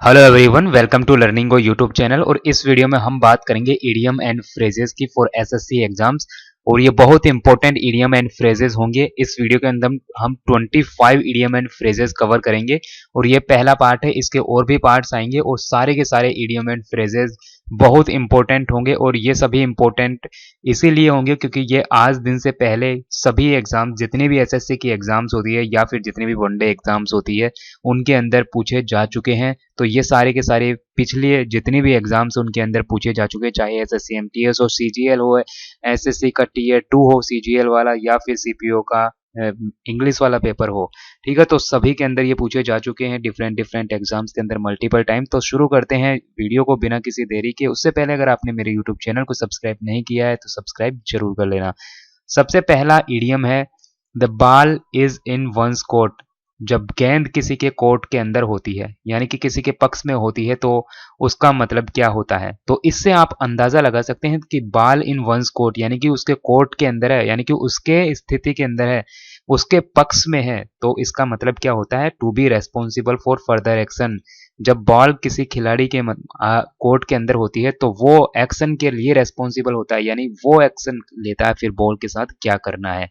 Hello everyone, welcome to Learningo YouTube channel. और इस video में हम बात करेंगे इडियम एंड फ्रेजेस की फॉर एसएससी एग्जाम्स। और ये बहुत इंपॉर्टेंट इडियम एंड फ्रेजेस होंगे। इस वीडियो के अंदर हम 25 इडियम एंड फ्रेजेस कवर करेंगे और ये पहला पार्ट है। इसके और भी पार्ट्स आएंगे और सारे के सारे इडियम एंड फ्रेजेस बहुत इंपॉर्टेंट होंगे। और ये सभी इंपॉर्टेंट इसीलिए होंगे क्योंकि ये आज दिन से पहले सभी एग्जाम, जितनी भी एसएससी की एग्जाम्स होती है या फिर जितनी भी वनडे एग्जाम्स होती है, उनके अंदर पूछे जा चुके हैं। तो ये सारे के सारे पिछले जितने भी एग्जाम्स उनके अंदर पूछे जा चुके हैं, चाहे एसएससी एमटीएस हो, सीजीएल हो, एसएससी का टीयर 2 हो सीजीएल वाला, या फिर सीपीओ का इंग्लिश वाला पेपर हो। ठीक है, तो सभी के अंदर ये पूछे जा चुके हैं डिफरेंट डिफरेंट एग्जाम्स के अंदर मल्टीपल टाइम। तो शुरू करते हैं वीडियो को बिना किसी देरी के। उससे पहले अगर आपने मेरे यूट्यूब चैनल को सब्सक्राइब नहीं किया है तो सब्सक्राइब जरूर कर लेना। सबसे पहला इडियम है the ball is in one's court. जब गेंद किसी के कोर्ट के अंदर होती है, यानी कि किसी के पक्ष में होती है, तो उसका मतलब क्या होता है। तो इससे आप अंदाजा लगा सकते हैं कि बॉल इन वंस कोर्ट यानी कि उसके कोर्ट के अंदर है, यानी कि उसके स्थिति के अंदर है, उसके पक्ष में है। तो इसका मतलब क्या होता है, to be responsible for further action. जब बॉल किसी खिलाड़ी के कोर्ट के अंदर होती है तो वो एक्शन के लिए रेस्पॉन्सिबल होता है, यानी वो एक्शन लेता है फिर बॉल के साथ क्या करना है।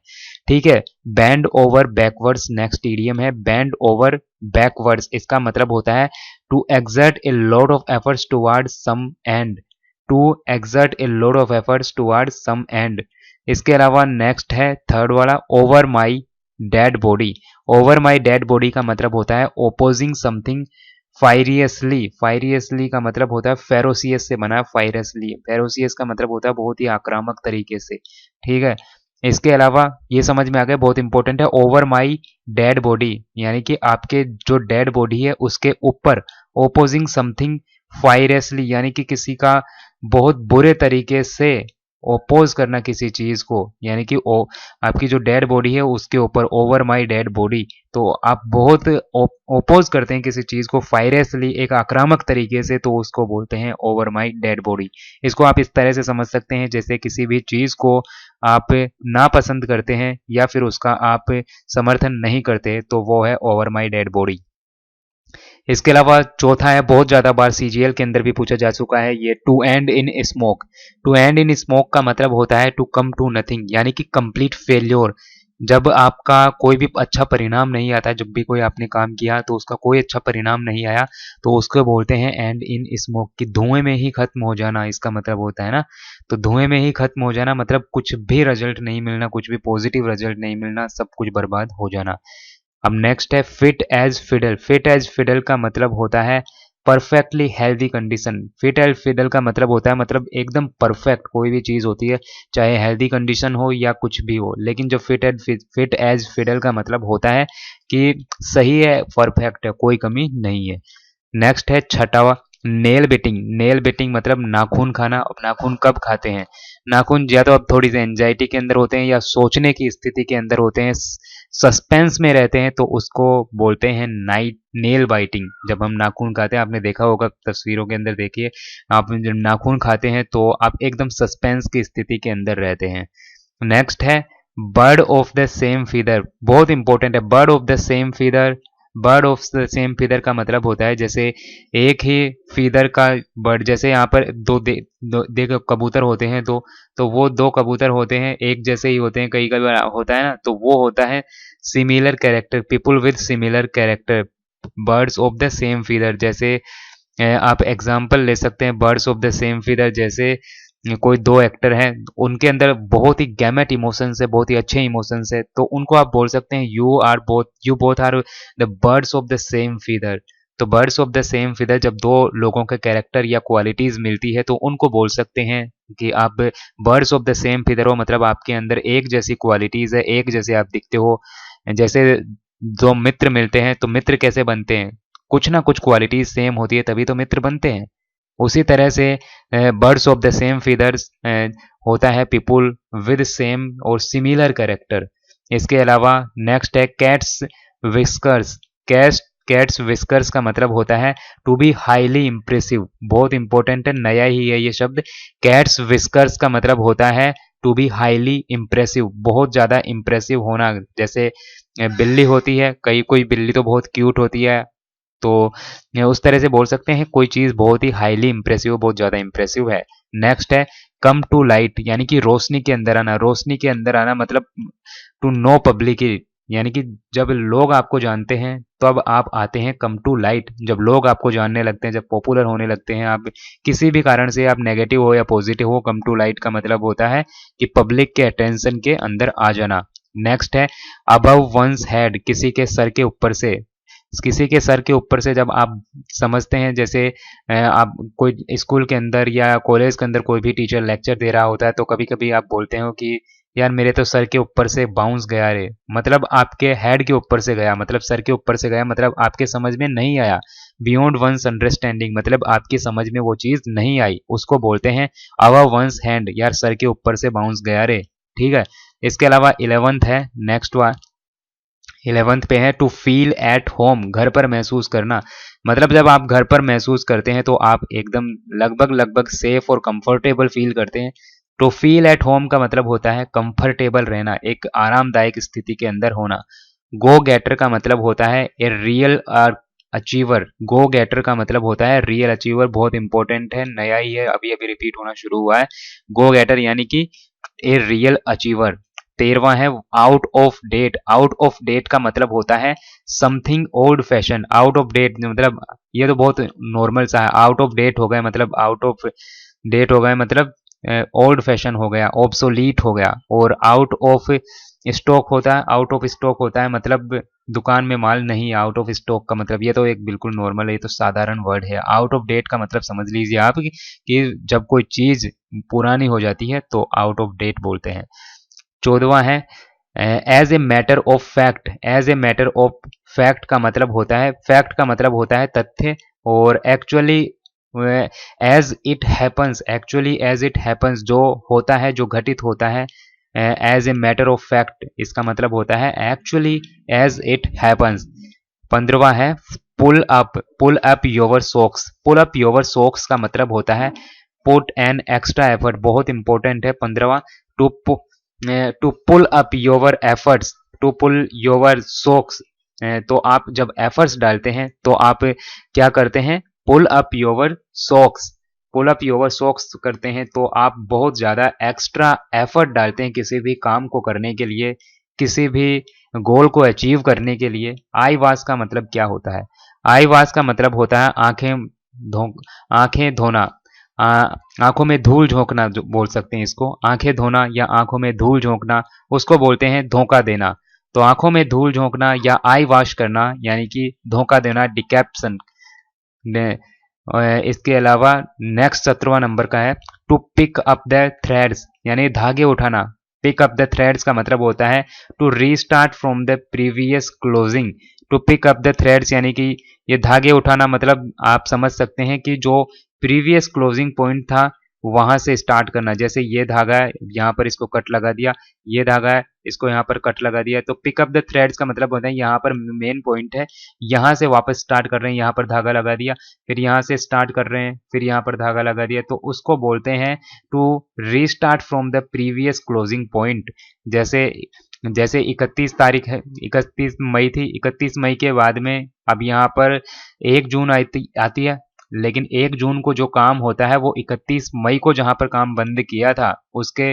ठीक है। Bend over backwards next idiom है। बैंड ओवर बैकवर्ड्स, इसका मतलब होता है to exert a lot of efforts towards some end. To exert a lot of efforts towards some end. इसके अलावा नेक्स्ट है थर्ड वाला, over my dead body. Over my dead body का मतलब होता है ओपोजिंग समथिंग फायरियसली। फायरियसली का मतलब होता है फेरोसियस से बना है, फायरसली। फेरोसियस का मतलब होता है बहुत ही आक्रामक तरीके से। ठीक है। इसके अलावा ये समझ में आ गया, बहुत इंपॉर्टेंट है, ओवर माई डेड बॉडी यानी कि आपके जो डेड बॉडी है उसके ऊपर ओपोजिंग समथिंग फायरसली, यानी कि किसी का बहुत बुरे तरीके से ओपोज करना किसी चीज को, यानी कि आपकी जो डेड बॉडी है उसके ऊपर ओवर माई डेड बॉडी। तो आप बहुत ओपोज करते हैं किसी चीज को फायरसली, एक आक्रामक तरीके से, तो उसको बोलते हैं ओवर माई डेड बॉडी। इसको आप इस तरह से समझ सकते हैं जैसे किसी भी चीज को आप नापसंद करते हैं या फिर उसका आप समर्थन नहीं करते, तो वो है ओवर माई डेड बॉडी। इसके अलावा चौथा है, बहुत ज्यादा बार सीजीएल के अंदर भी पूछा जा चुका है, ये to end in smoke. To end in smoke का मतलब होता है टू कम टू नथिंग, यानी कि कंप्लीट फेल्योर। जब आपका कोई भी अच्छा परिणाम नहीं आता, जब भी कोई आपने काम किया तो उसका कोई अच्छा परिणाम नहीं आया, तो उसको बोलते हैं एंड इन स्मोक, कि धुएं में ही खत्म हो जाना, इसका मतलब होता है ना। तो धुएं में ही खत्म हो जाना मतलब कुछ भी रिजल्ट नहीं मिलना, कुछ भी पॉजिटिव रिजल्ट नहीं मिलना, सब कुछ बर्बाद हो जाना। अब नेक्स्ट है fit as fiddle. Fit as fiddle का मतलब होता है perfectly healthy condition. Fit as fiddle का मतलब होता है, मतलब एकदम परफेक्ट कोई भी चीज होती है, चाहे हेल्दी कंडीशन हो या कुछ भी हो, लेकिन जो फिट एज फिडल का मतलब होता है कि सही है, परफेक्ट है, कोई कमी नहीं है। नेक्स्ट है छठावा, नेल बिटिंग। नेल बिटिंग मतलब नाखून खाना। अब नाखून कब खाते हैं, नाखून या तो अब थोड़ी सी एंजाइटी के अंदर होते हैं या सोचने की स्थिति के अंदर होते हैं, सस्पेंस में रहते हैं, तो उसको बोलते हैं नाइट नेल बाइटिंग। जब हम नाखून खाते हैं, आपने देखा होगा तस्वीरों के अंदर, देखिए आप जब नाखून खाते हैं तो आप एकदम सस्पेंस की स्थिति के अंदर रहते हैं। नेक्स्ट है bird of the same feather. बहुत इंपॉर्टेंट है, bird of the same feather. Bird of the same feather का मतलब होता है जैसे एक ही फीदर का बर्ड, जैसे यहाँ पर दो कबूतर होते हैं, तो वो दो कबूतर होते हैं, एक जैसे ही होते हैं, कई कई होता है ना, तो वो होता है similar character, people with similar character, birds of the same feather. जैसे आप एग्जाम्पल ले सकते हैं birds of the same feather, जैसे कोई दो एक्टर हैं, उनके अंदर बहुत ही गैमेट इमोशंस है, बहुत ही अच्छे इमोशंस है, तो उनको आप बोल सकते हैं you both are the birds of the same feather. तो birds of the same feather, जब दो लोगों के कैरेक्टर या क्वालिटीज मिलती है तो उनको बोल सकते हैं कि आप birds of the same feather हो, मतलब आपके अंदर एक जैसी क्वालिटीज है, एक जैसे आप दिखते हो। जैसे दो मित्र मिलते हैं तो मित्र कैसे बनते हैं, कुछ ना कुछ क्वालिटीज सेम होती है तभी तो मित्र बनते हैं। उसी तरह से birds of the same feathers होता है पीपुल विद सेम और सिमिलर कैरेक्टर। इसके अलावा नेक्स्ट है कैट्स विस्कर्स। कैट्स विस्कर्स का मतलब होता है टू बी हाईली इंप्रेसिव। बहुत इंपॉर्टेंट है, नया ही है ये शब्द। कैट्स विस्कर्स का मतलब होता है टू बी हाईली इंप्रेसिव, बहुत ज्यादा इंप्रेसिव होना। जैसे बिल्ली होती है, कई कोई बिल्ली तो बहुत क्यूट होती है, तो उस तरह से बोल सकते हैं कोई चीज़ बहुत ही हाईली इंप्रेसिव, बहुत ज़्यादा इंप्रेसिव है। नेक्स्ट है कम टू लाइट, यानी कि रोशनी के अंदर आना। रोशनी के अंदर आना मतलब टू नो पब्लिक, यानी कि जब लोग आपको जानते हैं तब आप आते हैं कम टू लाइट। जब लोग आपको जानने लगते हैं, जब पॉपुलर होने लगते हैं, आप किसी भी कारण से, आप नेगेटिव हो या पॉजिटिव हो, कम टू लाइट का मतलब होता है कि पब्लिक के अटेंशन के अंदर आ जाना। नेक्स्ट है अबव वंस हेड, किसी के सर के ऊपर से। किसी के सर के ऊपर से जब आप समझते हैं, जैसे आप कोई स्कूल के अंदर या कॉलेज के अंदर कोई भी टीचर लेक्चर दे रहा होता है, तो कभी कभी आप बोलते हो कि यार मेरे तो सर के ऊपर से बाउंस गया रे, मतलब आपके हेड के ऊपर से गया, मतलब सर के ऊपर से गया, मतलब आपके समझ में नहीं आया। बियॉन्ड वंस अंडरस्टैंडिंग, मतलब आपकी समझ में वो चीज नहीं आई, उसको बोलते हैं अबव वंस हैंड, यार सर के ऊपर से बाउंस गया रे। ठीक है। इसके अलावा 11th है, नेक्स्ट वन 11th पे है टू फील एट होम, घर पर महसूस करना। मतलब जब आप घर पर महसूस करते हैं तो आप एकदम लगभग लगभग सेफ और कंफर्टेबल फील करते हैं। टू फील एट होम का मतलब होता है कंफर्टेबल रहना, एक आरामदायक स्थिति के अंदर होना। गो गेटर का मतलब होता है ए रियल अचीवर। गो गेटर का मतलब होता है रियल अचीवर, बहुत इंपॉर्टेंट है, नया ही है, अभी अभी रिपीट होना शुरू हुआ है। गो गेटर यानी कि ए रियल अचीवर। 13वां है out of date. Out of date का मतलब होता है something old fashion. Out of date मतलब ये तो बहुत नॉर्मल सा है, आउट ऑफ डेट हो गया मतलब आउट ऑफ डेट हो गया मतलब ओल्ड फैशन हो गया, ऑब्सोलीट हो गया। और आउट ऑफ स्टॉक होता है, आउट ऑफ स्टॉक होता है मतलब दुकान में माल नहीं, आउट ऑफ स्टॉक का मतलब ये तो एक बिल्कुल नॉर्मल है, ये तो साधारण वर्ड है। आउट ऑफ डेट का मतलब समझ लीजिए आप कि जब कोई चीज पुरानी हो जाती है तो आउट ऑफ डेट बोलते हैं। 14वां है as a matter of fact. As a matter of fact का मतलब होता है, फैक्ट का मतलब होता है तथ्य, और actually as it happens. Actually as it happens जो होता है, जो घटित होता है, as a matter of fact इसका मतलब होता है एक्चुअली एज इट हैपन्स। 15वां है pull up. Pull up your socks. Pull up your socks का मतलब होता है पुट एन एक्स्ट्रा एफर्ट, बहुत इंपॉर्टेंट है। 15वां to to pull up your efforts, to pull your socks. तो आप जब एफर्ट्स डालते हैं तो आप क्या करते हैं, pull up your socks. Pull up your socks करते हैं तो आप बहुत ज्यादा एक्स्ट्रा एफर्ट डालते हैं किसी भी काम को करने के लिए, किसी भी गोल को अचीव करने के लिए। आई वाश का मतलब क्या होता है? आई वाश का मतलब होता है आंखें धोना, आंखों में धूल झोंकना, जो बोल सकते हैं इसको, आंखें धोना या आंखों में धूल झोंकना, उसको बोलते हैं धोखा देना। तो आंखों में धूल झोंकना या आई वॉश करना यानी कि धोखा देना, डिकैप्शन। इसके अलावा नेक्स्ट 17वां नंबर का है to pick up the threads, यानी धागे उठाना। पिक अप द थ्रेड्स का मतलब होता है to restart from the previous closing. To pick up the threads यानी कि ये धागे उठाना, मतलब आप समझ सकते हैं कि जो प्रीवियस क्लोजिंग पॉइंट था वहां से स्टार्ट करना। जैसे ये धागा है, यहाँ पर इसको कट लगा दिया, ये धागा है, इसको यहाँ पर कट लगा दिया। तो पिक अप द थ्रेड्स का मतलब होता है यहाँ पर मेन पॉइंट है, यहाँ से वापस स्टार्ट कर रहे हैं, यहाँ पर धागा लगा दिया, फिर यहाँ से स्टार्ट कर रहे हैं, फिर यहाँ पर धागा लगा दिया, तो उसको बोलते हैं to restart from the previous closing point. जैसे जैसे 31 तारीख है, 31 मई थी, 31 मई के बाद में अब यहाँ पर 1 जून आती है, लेकिन 1 जून को जो काम होता है वो 31 मई को जहां पर काम बंद किया था उसके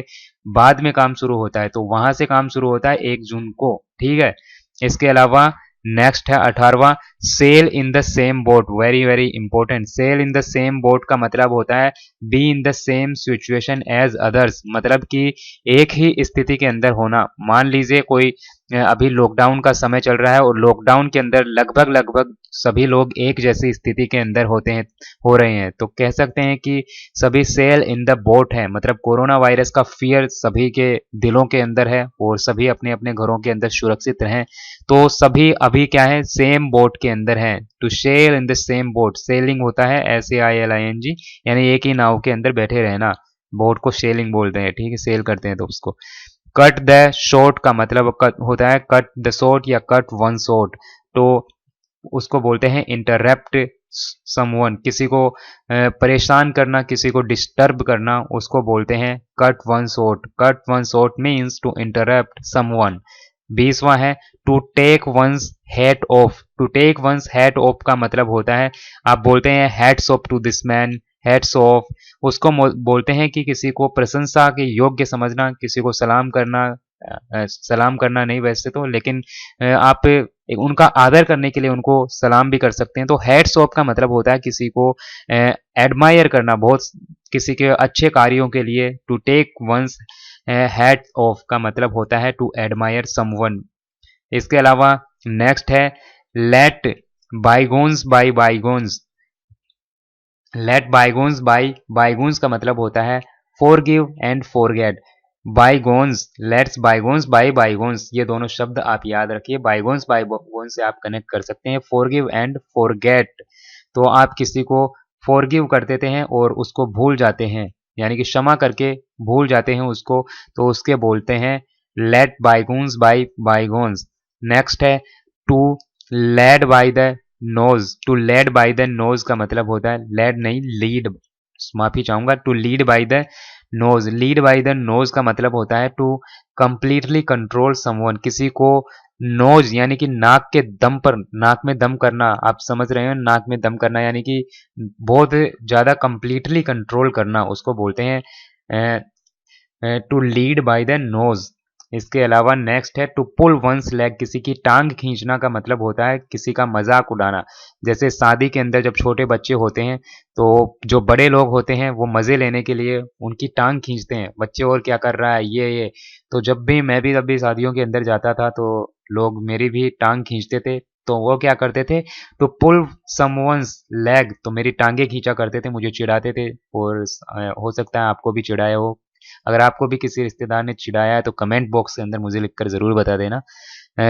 बाद में काम शुरू होता है, तो वहां से काम शुरू होता है 1 जून को। ठीक है। इसके अलावा नेक्स्ट है 18वां sail in the same boat. Very very important. Sail in the same boat का मतलब होता है be in the same situation as others, मतलब कि एक ही स्थिति के अंदर होना। मान लीजिए कोई अभी लॉकडाउन का समय चल रहा है और लॉकडाउन के अंदर लगभग लगभग सभी लोग एक जैसी स्थिति के अंदर होते हैं, हो रहे हैं, तो कह सकते हैं कि सभी सेल इन द बोट है। मतलब कोरोना वायरस का फियर सभी के दिलों के अंदर है और सभी अपने अपने घरों के अंदर सुरक्षित रहें, तो सभी अभी क्या है, सेम बोट के अंदर है। To sail in the same boat, sailing होता है SAILING, यानी एक ही नाव के अंदर बैठे रहना, बोट को सेलिंग बोलते हैं। ठीक है, सेल करते हैं तो उसको। कट द शॉर्ट का मतलब होता है कट द शॉर्ट या कट वन शॉर्ट, तो उसको बोलते हैं इंटरप्ट समवन, किसी को परेशान करना, किसी को डिस्टर्ब करना, उसको बोलते हैं cut one short. Cut one short means to interrupt someone. 20वां है to take one's hat off. To take one's hat off का मतलब होता है, आप बोलते हैं hats off to this man, hats off, उसको बोलते हैं कि किसी को प्रशंसा के योग्य समझना, किसी को सलाम करना। सलाम करना नहीं वैसे तो, लेकिन आप उनका आदर करने के लिए उनको सलाम भी कर सकते हैं। तो हैट्स ऑफ का मतलब होता है किसी को एडमायर करना, बहुत किसी के अच्छे कार्यों के लिए। To take one's hat off का मतलब होता है टू एडमायर समवन। इसके अलावा नेक्स्ट है let bygones bye bygones. Let bygones bye bygones का मतलब होता है forgive and forget. Bygones, let's bygones bye bygones, ये दोनों शब्द आप याद रखिए। बाईगोन्स बाईगोन्स से आप कनेक्ट कर सकते हैं फॉरगिव एंड फॉरगेट। तो आप किसी को फॉरगिव कर देते हैं और उसको भूल जाते हैं, यानी कि क्षमा करके भूल जाते हैं उसको, तो उसके बोलते हैं let bygones bye bygones. Next है to led by the nose. To led by the nose का मतलब होता है, लेड नहीं लीड, माफी चाहूंगा, to lead by the nose. Lead by the nose का मतलब होता है टू कंप्लीटली कंट्रोल समवन, किसी को नोज यानी कि नाक के दम पर, नाक में दम करना, आप समझ रहे हो, नाक में दम करना यानी कि बहुत ज्यादा कंप्लीटली कंट्रोल करना, उसको बोलते हैं to lead by the nose. इसके अलावा नेक्स्ट है टू पुल वंस लेग। किसी की टांग खींचना का मतलब होता है किसी का मजाक उड़ाना। जैसे शादी के अंदर जब छोटे बच्चे होते हैं तो जो बड़े लोग होते हैं वो मजे लेने के लिए उनकी टांग खींचते हैं, बच्चे और क्या कर रहा है ये। तो जब भी मैं भी जब भी शादियों के अंदर जाता था तो लोग मेरी भी टांग खींचते थे। तो वो क्या करते थे, टू पुल समवंस लेग, तो मेरी टांगे खींचा करते थे, मुझे चिढ़ाते थे। और हो सकता है आपको भी चिढ़ाए हो। अगर आपको भी किसी रिश्तेदार ने चिढ़ाया है तो कमेंट बॉक्स के अंदर मुझे लिखकर जरूर बता देना।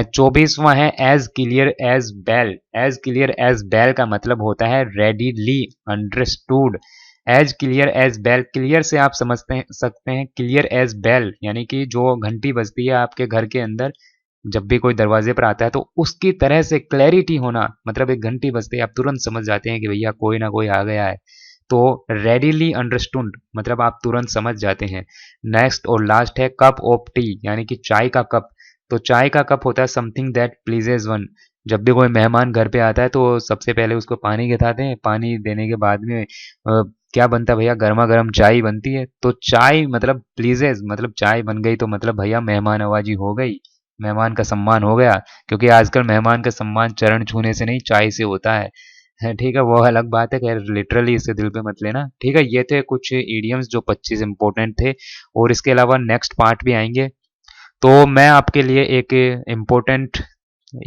24वां है as clear as bell. As clear as bell का मतलब होता है readily understood. As clear as bell, clear से आप समझते सकते हैं क्लियर एज बेल, यानी कि जो घंटी बजती है आपके घर के अंदर जब भी कोई दरवाजे पर आता है, तो उसकी तरह से क्लैरिटी होना, मतलब एक घंटी बजते ही आप तुरंत समझ जाते हैं कि भैया कोई ना कोई आ गया है। तो रेडीली अंडरस्टूड मतलब आप तुरंत समझ जाते हैं। नेक्स्ट और लास्ट है कप ऑफ टी, यानी कि चाय का कप। तो चाय का कप होता है समथिंग दैट प्लीजेज वन। जब भी कोई मेहमान घर पे आता है तो सबसे पहले उसको पानी गिराते हैं, पानी देने के बाद में क्या बनता है भैया, गर्मा गर्म चाय बनती है। तो चाय मतलब प्लीजेज, मतलब चाय बन गई तो मतलब भैया मेहमान नवाजी हो गई, मेहमान का सम्मान हो गया। क्योंकि आजकल मेहमान का सम्मान चरण छूने से नहीं चाय से होता है। ठीक है, वो अलग बात है, खैर लिटरली इसे दिल पे मत लेना। ठीक है, ये थे कुछ इडियम्स जो 25 इंपॉर्टेंट थे, और इसके अलावा नेक्स्ट पार्ट भी आएंगे। तो मैं आपके लिए एक इम्पोर्टेंट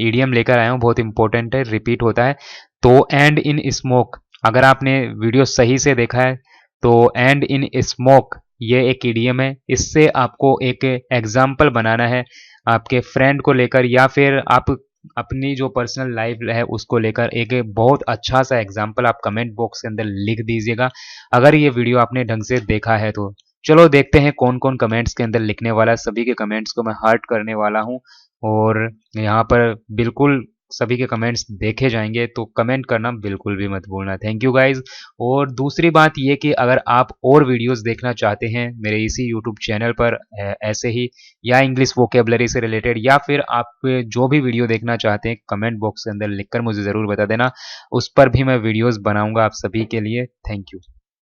ईडीएम लेकर आया हूँ, बहुत इंपॉर्टेंट है, रिपीट होता है। तो एंड इन स्मोक, अगर आपने वीडियो सही से देखा है तो एंड इन स्मोक ये एक ईडीएम है। इससे आपको एक एग्जाम्पल बनाना है आपके फ्रेंड को लेकर, या फिर आप अपनी जो पर्सनल लाइफ है उसको लेकर एक बहुत अच्छा सा एग्जाम्पल आप कमेंट बॉक्स के अंदर लिख दीजिएगा, अगर ये वीडियो आपने ढंग से देखा है तो। चलो देखते हैं कौन कौन कमेंट्स के अंदर लिखने वाला है। सभी के कमेंट्स को मैं हार्ट करने वाला हूँ, और यहाँ पर बिल्कुल सभी के कमेंट्स देखे जाएंगे, तो कमेंट करना बिल्कुल भी मत भूलना। Thank you guys. और दूसरी बात ये कि अगर आप और वीडियोस देखना चाहते हैं मेरे इसी यूट्यूब चैनल पर ऐसे ही, या इंग्लिश वोकेबलरी से रिलेटेड, या फिर आप जो भी वीडियो देखना चाहते हैं कमेंट बॉक्स के अंदर लिखकर मुझे ज़रूर बता देना, उस पर भी मैं वीडियोस बनाऊंगा आप सभी के लिए। Thank you.